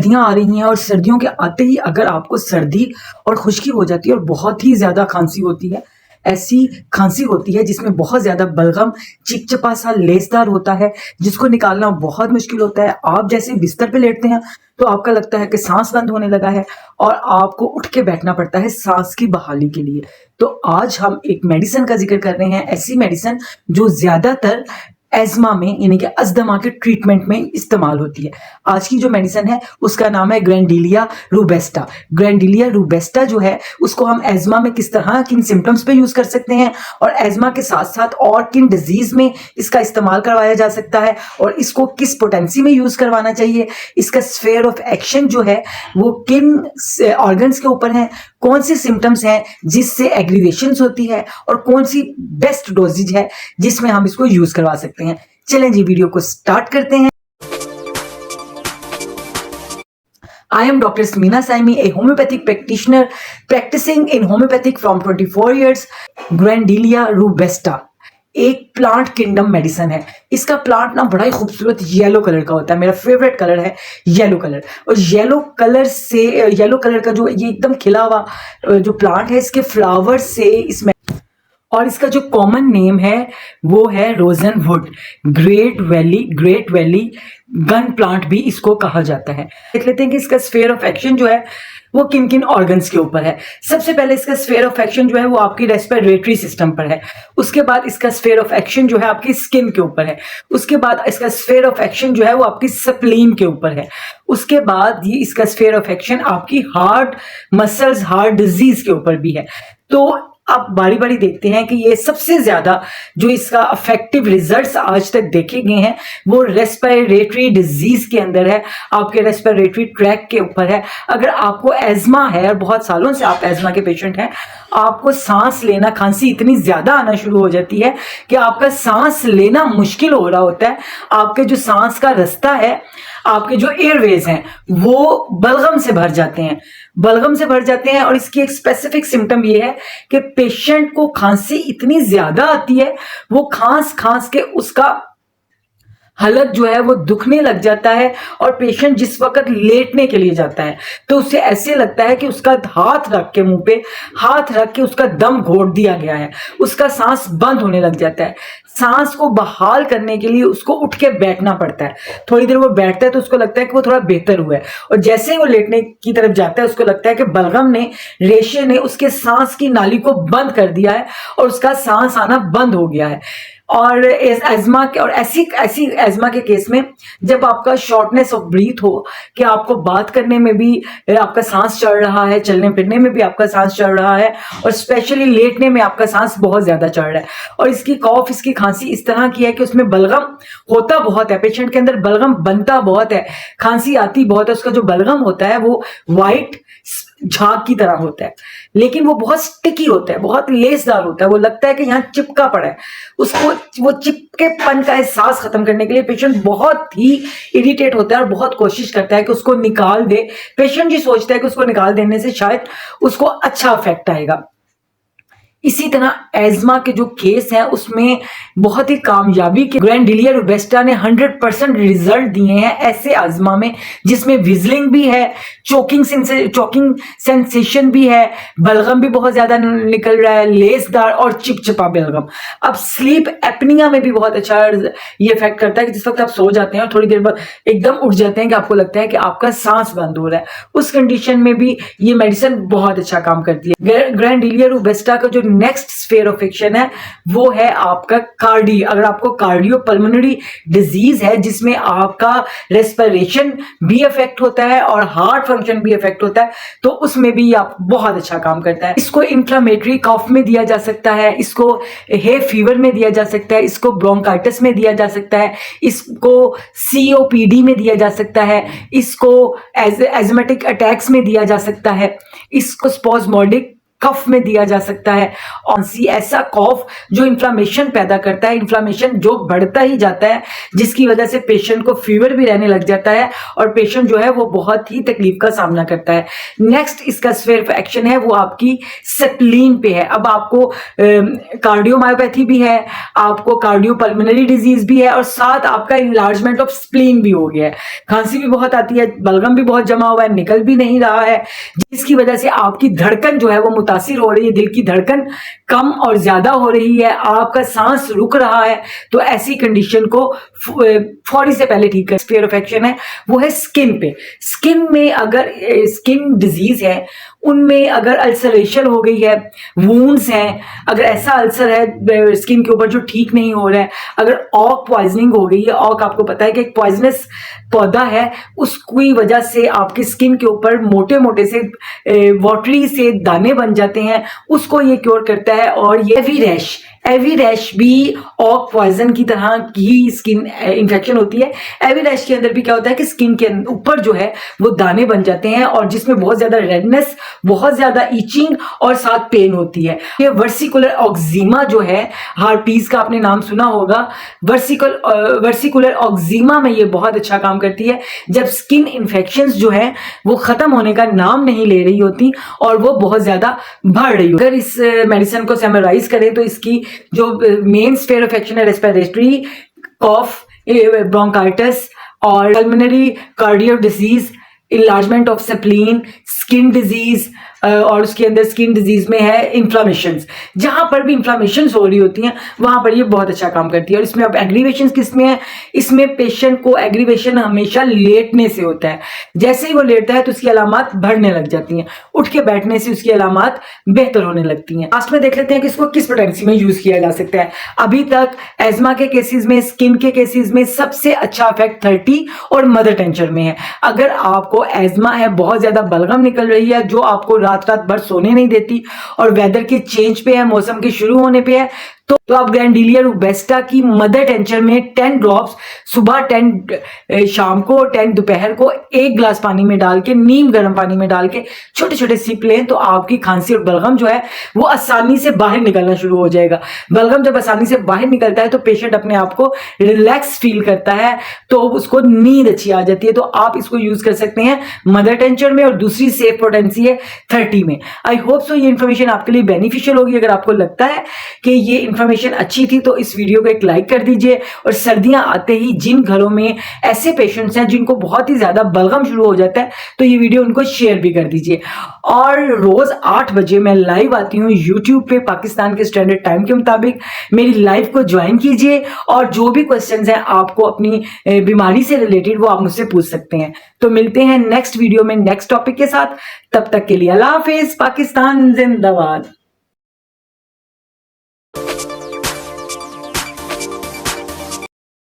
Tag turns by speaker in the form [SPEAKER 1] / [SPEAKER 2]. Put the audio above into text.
[SPEAKER 1] सर्दियाँ आ रही हैं और सर्दियों के आते ही अगर आपको सर्दी और खुश्की हो जाती है और बहुत ही ज़्यादा खांसी होती है, ऐसी खांसी होती है जिसमें बहुत ज़्यादा बलगम चिपचिपा सा लेसदार होता है, जिसको निकालना बहुत मुश्किल होता है। आप जैसे बिस्तर पे लेटते हैं तो आपका लगता है कि सांस बंद होने लगा है और आपको उठ के बैठना पड़ता है सांस की बहाली के लिए। तो आज हम एक मेडिसिन का जिक्र कर रहे हैं, ऐसी मेडिसिन जो ज़्यादातर एज़मा में यानी कि अस्थमा के ट्रीटमेंट में इस्तेमाल होती है। आज की जो मेडिसिन है उसका नाम है ग्रैंडिलिया रूबेस्टा। ग्रैंडिलिया रूबेस्टा जो है उसको हम एज़मा में किस तरह किन सिम्टम्स पे यूज़ कर सकते हैं और एज़मा के साथ-साथ और किन डिजीज़ में इसका इस्तेमाल करवाया जा सकता है और इसको किस पोटेंसी में यूज़ करवाना चाहिए, इसका स्फीयर ऑफ एक्शन जो है वो किन ऑर्गन्स के ऊपर है, कौन सी सिम्टम्स हैं जिससे एग्रीवेशंस होती है और कौन सी बेस्ट डोजेज है जिसमें हम इसको यूज़ करवा सकते हैं। चलें जी वीडियो को स्टार्ट करते हैं। I am Dr. Smina Saimi, a homeopathic practitioner practicing in homeopathic from 24 years. Grandilia रूबेस्टा एक प्लांट किंगडम मेडिसिन है। इसका प्लांट ना बड़ा ही खूबसूरत येलो कलर का होता है, मेरा फेवरेट कलर है येलो कलर। और येलो कलर का जो ये एकदम खिला हुआ जो प्लांट है, इसके फ्लावर से इसमें और इसका जो कॉमन नेम है वो है रोजनवुड। ग्रेट वैली गन प्लांट भी इसको कहा जाता है। देख लेते हैं कि इसका स्फीयर ऑफ एक्शन जो है वो किन किन ऑर्गन्स के ऊपर है। सबसे पहले इसका स्फीयर ऑफ एक्शन जो है वो आपकी रेस्पिरेटरी सिस्टम पर है। उसके बाद इसका स्फीयर ऑफ एक्शन जो है आपकी स्किन के ऊपर है। उसके बाद इसका स्फीयर ऑफ एक्शन जो है वो आपकी स्प्लीन के ऊपर है। उसके बाद ये इसका स्फीयर ऑफ एक्शन आपकी हार्ट मसल्स हार्ट डिजीज के ऊपर भी है। तो आप बारी बारी देखते हैं कि ये सबसे ज्यादा जो इसका अफेक्टिव रिजल्ट्स आज तक देखे गए हैं वो रेस्पिरेटरी डिजीज के अंदर है, आपके रेस्पिरेटरी ट्रैक के ऊपर है। अगर आपको एज़मा है और बहुत सालों से आप एज़मा के पेशेंट हैं, आपको सांस लेना खांसी इतनी ज्यादा आना शुरू हो जाती है कि आपका सांस लेना मुश्किल हो रहा होता है। आपके जो सांस का रास्ता है, आपके जो एयरवेज हैं वो बलगम से भर जाते हैं और इसकी एक स्पेसिफिक सिम्टम ये है कि पेशेंट को खांसी इतनी ज्यादा आती है, वो खांस के उसका हलक जो है वो दुखने लग जाता है और पेशेंट जिस वक्त लेटने के लिए जाता है तो उसे ऐसे लगता है कि उसका हाथ रख के मुंह पे हाथ रख के उसका दम घोट दिया गया है, उसका सांस बंद होने लग जाता है। सांस को बहाल करने के लिए उसको उठ के बैठना पड़ता है। थोड़ी देर वो बैठता है तो उसको लगता है कि वो थोड़ा बेहतर हुआ है और जैसे ही वो लेटने की तरफ जाता है उसको लगता है कि बलगम ने रेशे ने उसके सांस की नाली को बंद कर दिया है और उसका सांस आना बंद हो गया है। और एज़मा के और ऐसी एज़मा के केस में जब आपका शॉर्टनेस ऑफ ब्रीथ हो कि आपको बात करने में भी आपका सांस चढ़ रहा है, चलने फिरने में भी आपका सांस चढ़ रहा है और स्पेशली लेटने में आपका सांस बहुत ज्यादा चढ़ रहा है और इसकी कॉफ इसकी खांसी इस तरह की है कि उसमें बलगम होता बहुत है, पेशेंट के अंदर बलगम बनता बहुत है, खांसी आती बहुत है। उसका जो बलगम होता है वो वाइट झाग की तरह होता है लेकिन वो बहुत स्टिकी होता है, बहुत लेसदार होता है, वो लगता है कि यहाँ चिपका पड़ा है। उसको वो चिपकेपन का एहसास खत्म करने के लिए पेशेंट बहुत ही इरिटेट होता है और बहुत कोशिश करता है कि उसको निकाल दे। पेशेंट जी सोचता है कि उसको निकाल देने से शायद उसको अच्छा इफेक्ट आएगा। इसी तरह एज़मा के जो केस है उसमें बहुत ही कामयाबी के ग्रैंडिलिया रूबेस्टा ने 100% रिजल्ट दिए हैं ऐसे एज़मा में जिसमें विजलिंग भी है, चोकिंग सेंसेशन भी है, बलगम भी बहुत ज्यादा निकल रहा है, लेसदार और चिपचिपा बलगम। अब स्लीप एपनिया में भी बहुत अच्छा ये इफेक्ट करता है कि जिस वक्त आप सो जाते हैं और थोड़ी देर बाद एकदम उठ जाते हैं कि आपको लगता है कि आपका सांस बंद हो रहा है, उस कंडीशन में भी ये मेडिसिन बहुत अच्छा काम करती है। ग्रैंडिलिया रूबेस्टा का जो नेक्स्ट स्फीयर ऑफ एक्शन है वो है आपका अगर आपको कार्डियो पल्मोनरी डिजीज है जिसमें आपका रेस्पिरेशन भी इफेक्ट होता है और हार्ट फंक्शन भी इफेक्ट होता है तो उसमें भी आप बहुत अच्छा काम करता है। इसको इन्फ्लेमेटरी कफ में दिया जा सकता है, इसको हे फीवर में दिया जा सकता है, इसको ब्रोंकाइटिस में दिया जा सकता है, इसको COPD में दिया जा सकता है, इसको एजमेटिक अटैक्स में दिया जा सकता है, इसको स्पॉज्मोडिक कफ में दिया जा सकता है। और ऐसा कॉफ जो इन्फ्लामेशन पैदा करता है, इन्फ्लामेशन जो बढ़ता ही जाता है, जिसकी वजह से पेशेंट को फीवर भी रहने लग जाता है और पेशेंट जो है वो बहुत ही तकलीफ का सामना करता है। नेक्स्ट इसका स्फीयर ऑफ एक्शन है वो आपकी स्प्लीन पे है। अब आपको कार्डियोमायोपैथी भी है, आपको कार्डियोपल्मोनरी डिजीज भी है और साथ आपका इनलार्जमेंट ऑफ स्प्लीन भी हो गया है। खांसी भी बहुत आती है, बलगम भी बहुत जमा हुआ है, निकल भी नहीं रहा है, जिसकी वजह से आपकी धड़कन जो है वो मुतासिर हो रही है, दिल की धड़कन कम और ज्यादा हो रही है, आपका सांस रुक रहा है। तो ऐसी कंडीशन को फौरी से पहले ठीक कर। स्फीयर ऑफ एक्शन है वो है स्किन पे। स्किन में अगर स्किन डिजीज है, उनमें अगर अल्सरेशन हो गई है, वुंड्स हैं, अगर ऐसा अल्सर है स्किन के ऊपर जो ठीक नहीं हो रहा है, अगर ऑक पॉइजनिंग हो गई है, ऑक आपको पता है कि एक पॉइजनस पौधा है, उसकी वजह से आपकी स्किन के ऊपर मोटे मोटे से वाटरी से दाने बन जाते हैं, उसको ये क्योर करता है। और ये एवी रैश भी ऑक पॉइजन की तरह की स्किन इन्फेक्शन होती है। एवी रैश के अंदर भी क्या होता है कि स्किन के ऊपर जो है वो दाने बन जाते हैं और जिसमें बहुत ज्यादा रेडनेस, बहुत ज्यादा ईचिंग और साथ पेन होती है। ये वर्सिकुलर ऑक्जीमा जो है, हार्पीज का आपने नाम सुना होगा, वर्सिकुलर ऑक्जीमा में ये बहुत अच्छा काम करती है। जब स्किन इन्फेक्शंस जो है वो खत्म होने का नाम नहीं ले रही होती और वो बहुत ज्यादा बढ़ रही होती। अगर इस मेडिसिन को समराइज करें तो इसकी जो मेन स्फीयर ऑफ एक्शन है रेस्पिरेटरी, कॉफ, ब्रोंकाइटिस और pulmonary cardio disease, enlargement of spleen, skin disease और उसके अंदर स्किन डिजीज में है इन्फ्लामेशंस। जहां पर भी इन्फ्लामेशंस हो रही होती हैं वहां पर ये बहुत अच्छा काम करती है। और इसमें अब एग्रीवेशन किस में है, इसमें पेशेंट को एग्रीवेशन हमेशा लेटने से होता है। जैसे ही वो लेटता है तो उसकी अलामात बढ़ने लग जाती हैं, उठ के बैठने से उसकी अलामात बेहतर होने लगती हैं। लास्ट में देख लेते हैं कि इसको किस पोटेंसी में यूज किया जा सकता है। अभी तक एजमा के केसेस में, स्किन के केसेस में सबसे अच्छा इफेक्ट 30 और मदर टेंचर में है। अगर आपको एजमा है, बहुत ज्यादा बलगम निकल रही है जो आपको रात भर सोने नहीं देती और वेदर के चेंज पे है, मौसम के शुरू होने पे है, तो आप ग्रैंडिलिया रूबेस्टा की मदर टेंचर में 10 ड्रॉप्स सुबह, 10 शाम को, 10 दोपहर को 1 गिलास पानी में डाल के, नीम गर्म पानी में डाल के छोटे छोटे सिप लें तो आपकी खांसी और बलगम जो है वो आसानी से बाहर निकलना शुरू हो जाएगा। बलगम जब आसानी से बाहर निकलता है तो पेशेंट अपने आप को रिलैक्स फील करता है, तो उसको नींद अच्छी आ जाती है। तो आप इसको यूज कर सकते हैं मदर टेंचर में और दूसरी सेफ पोटेंसी है 30 में। आई होप सो ये इन्फॉर्मेशन आपके लिए बेनिफिशियल होगी। अगर आपको लगता है कि ये इन्फॉर्मेशन अच्छी थी तो इस वीडियो को एक लाइक कर दीजिए। और सर्दियां आते ही जिन घरों में ऐसे पेशेंट्स हैं जिनको बहुत ही ज्यादा बलगम शुरू हो जाता है तो ये वीडियो उनको शेयर भी कर दीजिए। और रोज 8 बजे मैं लाइव आती हूँ यूट्यूब पे पाकिस्तान के स्टैंडर्ड टाइम के मुताबिक। मेरी लाइव को ज्वाइन कीजिए और जो भी क्वेश्चंस हैं आपको अपनी बीमारी से रिलेटेड वो आप मुझसे पूछ सकते हैं। तो मिलते हैं नेक्स्ट वीडियो में नेक्स्ट टॉपिक के साथ। तब तक के लिए अल्लाह हाफिज। पाकिस्तान जिंदाबाद।